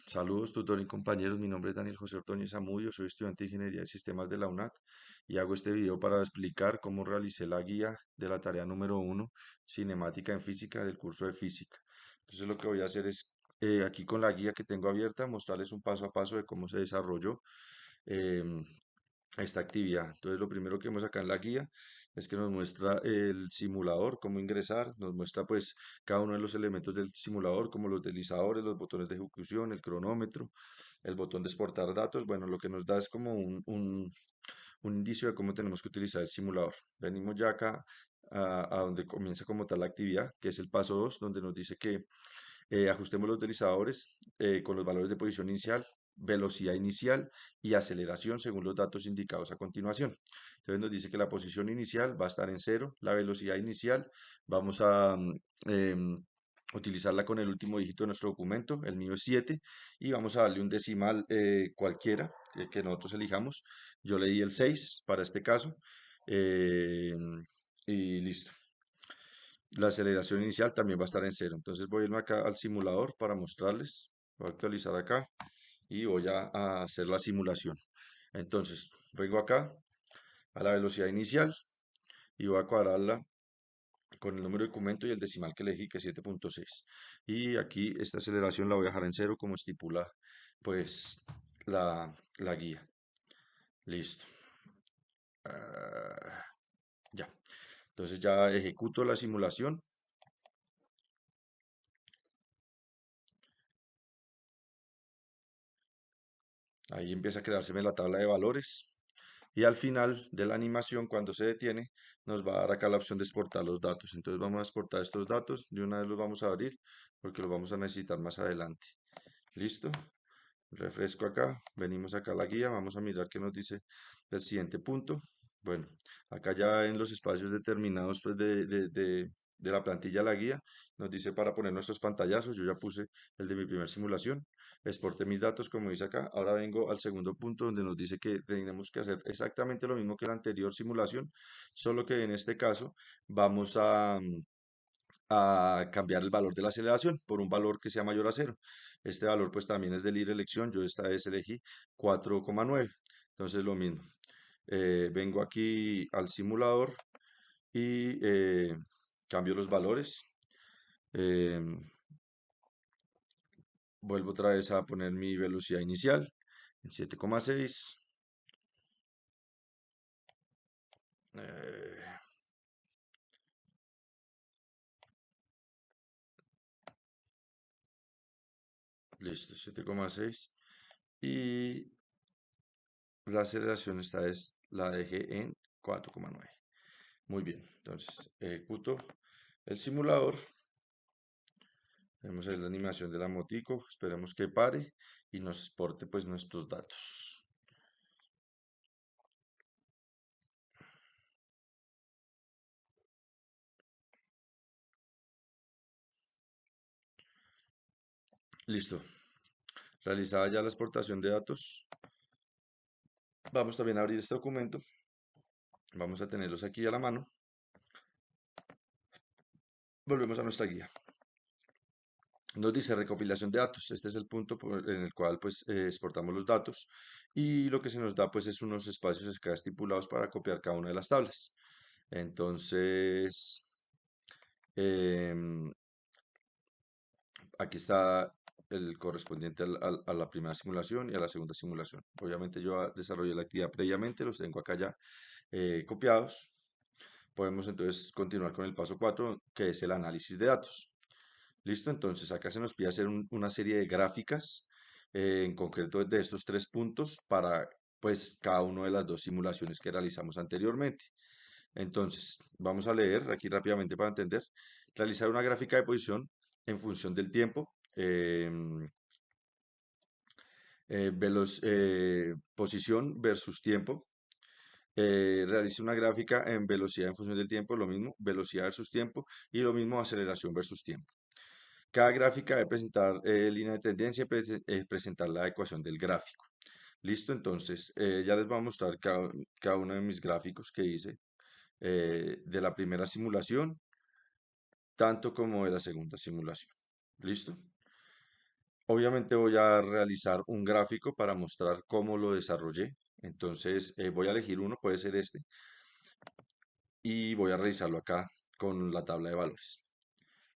Saludos, tutor y compañeros. Mi nombre es Daniel José Ordóñez Zamudio, soy estudiante de Ingeniería de Sistemas de la UNAD y hago este video para explicar cómo realicé la guía de la tarea número 1, cinemática en física del curso de física. Entonces lo que voy a hacer es, aquí con la guía que tengo abierta, mostrarles un paso a paso de cómo se desarrolló em, esta actividad. Entonces, lo primero que vemos acá en la guía es que nos muestra el simulador, cómo ingresar, nos muestra pues cada uno de los elementos del simulador, como los deslizadores, los botones de ejecución, el cronómetro, el botón de exportar datos. Bueno, lo que nos da es como un indicio de cómo tenemos que utilizar el simulador. Venimos ya acá a donde comienza como tal la actividad, que es el paso 2 donde nos dice que ajustemos los deslizadores con los valores de posición inicial, velocidad inicial y aceleración según los datos indicados a continuación. Entonces nos dice que la posición inicial va a estar en cero, la velocidad inicial vamos a utilizarla con el último dígito de nuestro documento, el mío es 7, y vamos a darle un decimal cualquiera que nosotros elijamos. Yo le di el 6 para este caso eh, y listo. La aceleración inicial también va a estar en cero. Entonces voy a irme acá al simulador para mostrarles. Voy a actualizar acá y voy a hacer la simulación. Entonces, vengo acá a la velocidad inicial y voy a cuadrarla con el número de documento y el decimal que elegí, que es 7.6. Y aquí esta aceleración la voy a dejar en cero como estipula pues la guía. Listo. Ya. Entonces ya ejecuto la simulación. Ahí empieza a creárseme la tabla de valores. Y al final de la animación, cuando se detiene, nos va a dar acá la opción de exportar los datos. Entonces vamos a exportar estos datos. De una vez los vamos a abrir porque los vamos a necesitar más adelante. ¿Listo? Refresco acá. Venimos acá a la guía. Vamos a mirar qué nos dice el siguiente punto. Bueno, acá ya en los espacios determinados pues, de la plantilla de la guía, nos dice para poner nuestros pantallazos. Yo ya puse el de mi primera simulación. Exporté mis datos como dice acá. Ahora vengo al segundo punto donde nos dice que tenemos que hacer exactamente lo mismo que la anterior simulación, solo que en este caso vamos a cambiar el valor de la aceleración por un valor que sea mayor a cero. Este valor pues también es de libre elección. Yo esta vez elegí 4,9. Entonces lo mismo. Vengo aquí al simulador y cambio los valores. em, Vuelvo otra vez a poner mi velocidad inicial en 7,6. eh, Listo, 7,6. Y la aceleración esta vez la dejé en 4,9. Muy bien, entonces ejecuto el simulador. Vemos ahí la animación de la motico. Esperemos que pare y nos exporte pues nuestros datos. Listo. Realizada ya la exportación de datos, vamos también a abrir este documento. Vamos a tenerlos aquí a la mano. Volvemos a nuestra guía. Nos dice recopilación de datos. Este es el punto en el cual pues exportamos los datos y lo que se nos da pues es unos espacios acá estipulados para copiar cada una de las tablas. Entonces, em, aquí está el correspondiente a la primera simulación y a la segunda simulación. Obviamente yo desarrollé la actividad previamente, los tengo acá ya copiados. Podemos entonces continuar con el paso 4, que es el análisis de datos. Listo, entonces acá se nos pide hacer una serie de gráficas, en concreto de estos tres puntos para pues cada una de las dos simulaciones que realizamos anteriormente. Entonces, vamos a leer aquí rápidamente para entender. Realizar una gráfica de posición en función del tiempo. Posición versus tiempo. Realice una gráfica en velocidad en función del tiempo, lo mismo, velocidad versus tiempo, y lo mismo aceleración versus tiempo. Cada gráfica debe presentar línea de tendencia y presentar la ecuación del gráfico. Listo, entonces ya les voy a mostrar cada uno de mis gráficos que hice de la primera simulación, tanto como de la segunda simulación. ¿Listo? Obviamente voy a realizar un gráfico para mostrar cómo lo desarrollé. Entonces voy a elegir uno, puede ser este, y voy a realizarlo acá con la tabla de valores.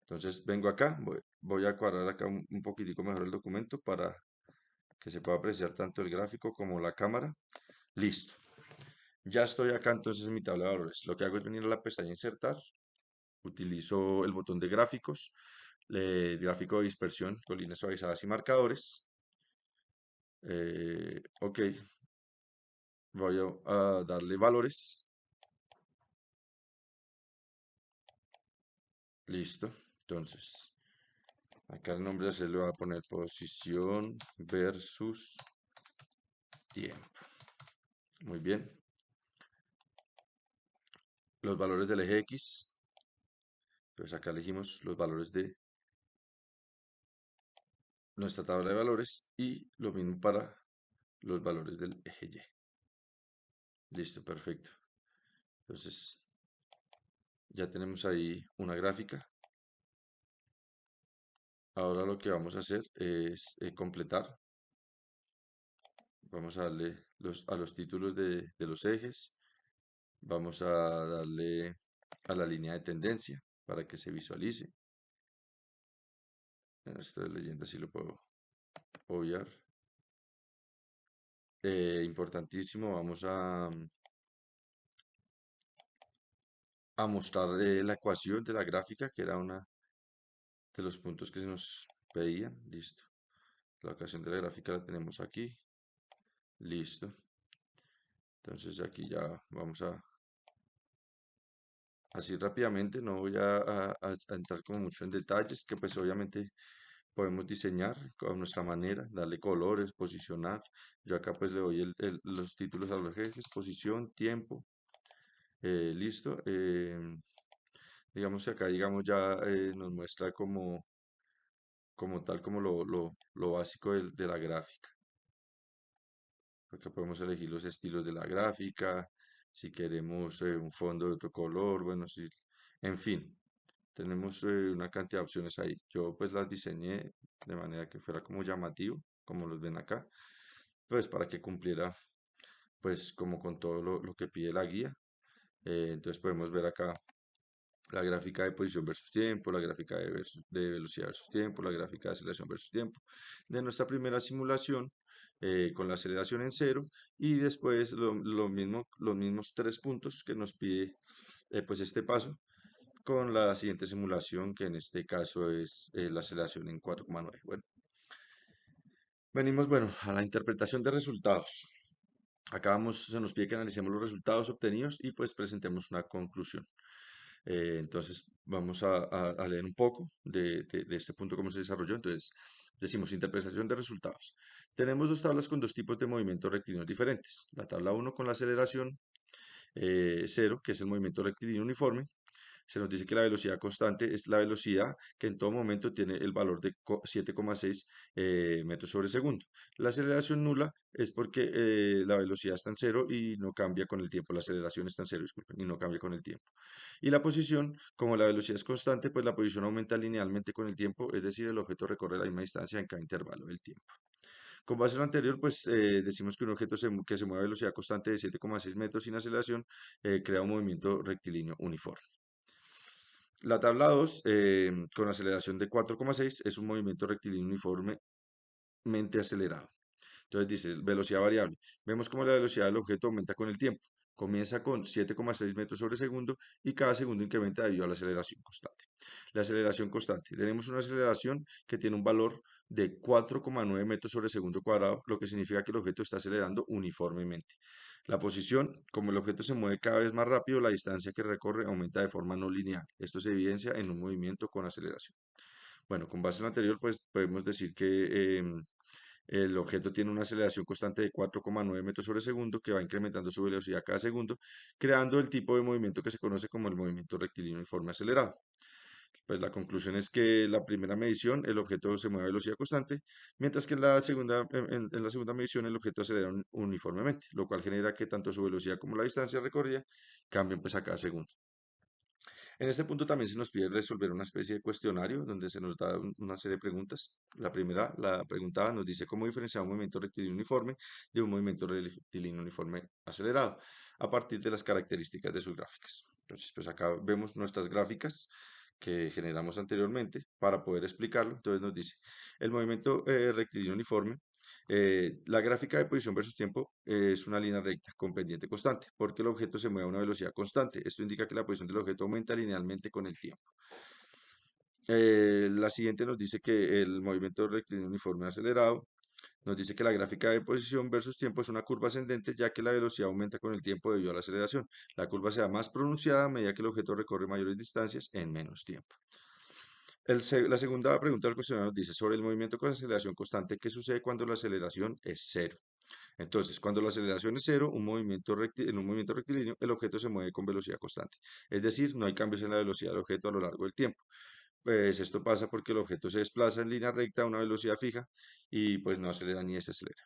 Entonces vengo acá, voy a cuadrar acá un poquitico mejor el documento para que se pueda apreciar tanto el gráfico como la cámara. Listo. Ya estoy acá entonces en mi tabla de valores. Lo que hago es venir a la pestaña insertar, utilizo el botón de gráficos, gráfico de dispersión con líneas suavizadas y marcadores. Ok, voy a darle valores. Listo. Entonces, acá el nombre se le va a poner posición versus tiempo. Muy bien. Los valores del eje X. Pues acá elegimos los valores de nuestra tabla de valores y lo mismo para los valores del eje Y. Listo, perfecto. Entonces, ya tenemos ahí una gráfica. Ahora lo que vamos a hacer es completar. Vamos a darle a los títulos de los ejes. Vamos a darle a la línea de tendencia para que se visualice. Esta leyenda sí lo puedo obviar. Importantísimo, vamos a mostrar la ecuación de la gráfica, que era uno de los puntos que se nos pedían. Listo. La ecuación de la gráfica la tenemos aquí. Listo. Entonces aquí ya vamos así rápidamente, no voy a entrar como mucho en detalles, que pues obviamente podemos diseñar con nuestra manera, darle colores, posicionar. Yo acá pues le doy los títulos a los ejes, posición, tiempo, listo. Digamos que acá digamos ya nos muestra como tal, como lo básico de la gráfica. Acá podemos elegir los estilos de la gráfica, si queremos un fondo de otro color, bueno, si, en fin, tenemos una cantidad de opciones ahí. Yo pues las diseñé de manera que fuera como llamativo, como los ven acá, pues para que cumpliera pues como con todo lo que pide la guía. Entonces podemos ver acá la gráfica de posición versus tiempo, la gráfica de velocidad versus tiempo, la gráfica de aceleración versus tiempo. De nuestra primera simulación con la aceleración en cero y después lo mismo, los mismos 3 puntos que nos pide pues este paso con la siguiente simulación que en este caso es la aceleración en 4,9. Bueno, venimos bueno a la interpretación de resultados. Acá se nos pide que analicemos los resultados obtenidos y pues presentemos una conclusión. Entonces vamos a leer un poco de este punto, cómo se desarrolló. Entonces decimos interpretación de resultados. Tenemos dos tablas con dos tipos de movimientos rectilíneos diferentes. La tabla uno con la aceleración 0, que es el movimiento rectilíneo uniforme. Se nos dice que la velocidad constante es la velocidad que en todo momento tiene el valor de 7,6 metros sobre segundo. La aceleración nula es porque la velocidad está en cero y no cambia con el tiempo. La aceleración está en cero, disculpen, y no cambia con el tiempo. Y la posición, como la velocidad es constante, pues la posición aumenta linealmente con el tiempo, es decir, el objeto recorre la misma distancia en cada intervalo del tiempo. Con base en lo anterior, pues decimos que un objeto que se mueve a velocidad constante de 7,6 metros sin aceleración crea un movimiento rectilíneo uniforme. La tabla 2, con aceleración de 4,6, es un movimiento rectilíneo uniformemente acelerado. Entonces dice velocidad variable. Vemos cómo la velocidad del objeto aumenta con el tiempo. Comienza con 7,6 metros sobre segundo y cada segundo incrementa debido a la aceleración constante. La aceleración constante. Tenemos una aceleración que tiene un valor de 4,9 metros sobre segundo cuadrado, lo que significa que el objeto está acelerando uniformemente. La posición, como el objeto se mueve cada vez más rápido, la distancia que recorre aumenta de forma no lineal. Esto se evidencia en un movimiento con aceleración. Bueno, con base en lo anterior, pues podemos decir que el objeto tiene una aceleración constante de 4,9 metros sobre segundo que va incrementando su velocidad cada segundo, creando el tipo de movimiento que se conoce como el movimiento rectilíneo uniforme acelerado. Pues la conclusión es que la primera medición el objeto se mueve a velocidad constante, mientras que en la segunda medición el objeto acelera uniformemente, lo cual genera que tanto su velocidad como la distancia recorrida cambien pues a cada segundo. En este punto también se nos pide resolver una especie de cuestionario donde se nos da una serie de preguntas. La primera, la pregunta nos dice cómo diferenciar un movimiento rectilíneo uniforme de un movimiento rectilíneo uniforme acelerado a partir de las características de sus gráficas. Entonces, pues acá vemos nuestras gráficas que generamos anteriormente para poder explicarlo. Entonces nos dice, el movimiento rectilíneo uniforme, la gráfica de posición versus tiempo es una línea recta con pendiente constante, porque el objeto se mueve a una velocidad constante. Esto indica que la posición del objeto aumenta linealmente con el tiempo. La siguiente nos dice que el movimiento rectilíneo uniforme acelerado nos dice que la gráfica de posición versus tiempo es una curva ascendente, ya que la velocidad aumenta con el tiempo debido a la aceleración. La curva será más pronunciada a medida que el objeto recorre mayores distancias en menos tiempo. La segunda pregunta del cuestionario nos dice sobre el movimiento con aceleración constante, ¿qué sucede cuando la aceleración es cero? Entonces, cuando la aceleración es cero, en un movimiento rectilíneo, el objeto se mueve con velocidad constante. Es decir, no hay cambios en la velocidad del objeto a lo largo del tiempo. Pues esto pasa porque el objeto se desplaza en línea recta a una velocidad fija y pues no acelera ni desacelera.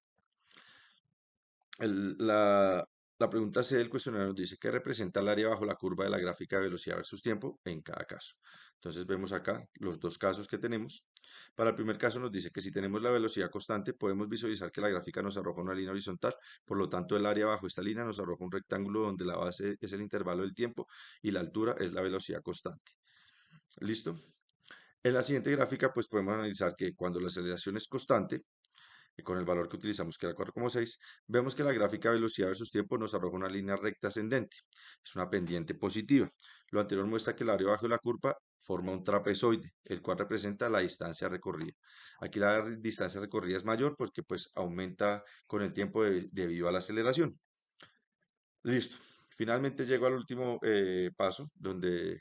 El- la, la pregunta C del cuestionario nos dice qué representa el área bajo la curva de la gráfica de velocidad versus tiempo en cada caso. Entonces vemos acá los dos casos que tenemos. Para el primer caso nos dice que si tenemos la velocidad constante, podemos visualizar que la gráfica nos arroja una línea horizontal, por lo tanto el área bajo esta línea nos arroja un rectángulo donde la base es el intervalo del tiempo y la altura es la velocidad constante. ¿Listo? En la siguiente gráfica, pues podemos analizar que cuando la aceleración es constante, y con el valor que utilizamos, que era 4,6, vemos que la gráfica velocidad versus tiempo nos arroja una línea recta ascendente. Es una pendiente positiva. Lo anterior muestra que el área bajo de la curva forma un trapezoide, el cual representa la distancia recorrida. Aquí la distancia recorrida es mayor porque pues aumenta con el tiempo debido a la aceleración. Listo. Finalmente llego al último paso, donde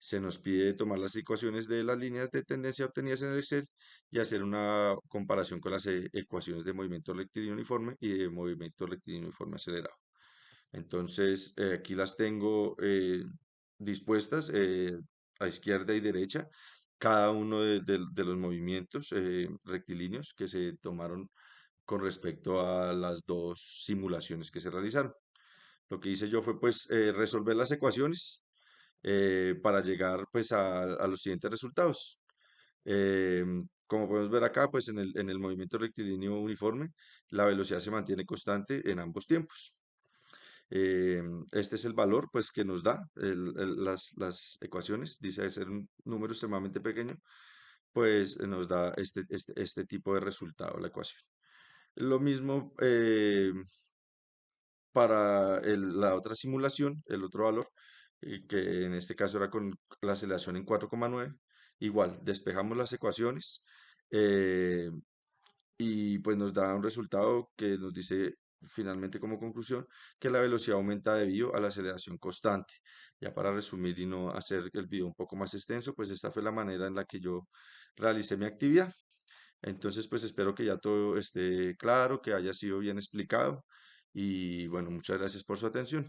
se nos pide tomar las ecuaciones de las líneas de tendencia obtenidas en el Excel y hacer una comparación con las ecuaciones de movimiento rectilíneo uniforme y de movimiento rectilíneo uniforme acelerado. Entonces, aquí las tengo dispuestas a izquierda y derecha, cada uno de los movimientos rectilíneos que se tomaron con respecto a las dos simulaciones que se realizaron. Lo que hice yo fue pues resolver las ecuaciones para llegar pues a los siguientes resultados. Como podemos ver acá, pues en el movimiento rectilíneo uniforme, la velocidad se mantiene constante en ambos tiempos. Este es el valor pues que nos da las ecuaciones, dice ser un número extremadamente pequeño, pues nos da este tipo de resultado, la ecuación. Lo mismo para la otra simulación, el otro valor, que en este caso era con la aceleración en 4,9. Igual, despejamos las ecuaciones eh, y pues nos da un resultado que nos dice finalmente como conclusión que la velocidad aumenta debido a la aceleración constante. Ya para resumir y no hacer el video un poco más extenso, pues esta fue la manera en la que yo realicé mi actividad. Entonces, pues espero que ya todo esté claro, que haya sido bien explicado y bueno, muchas gracias por su atención.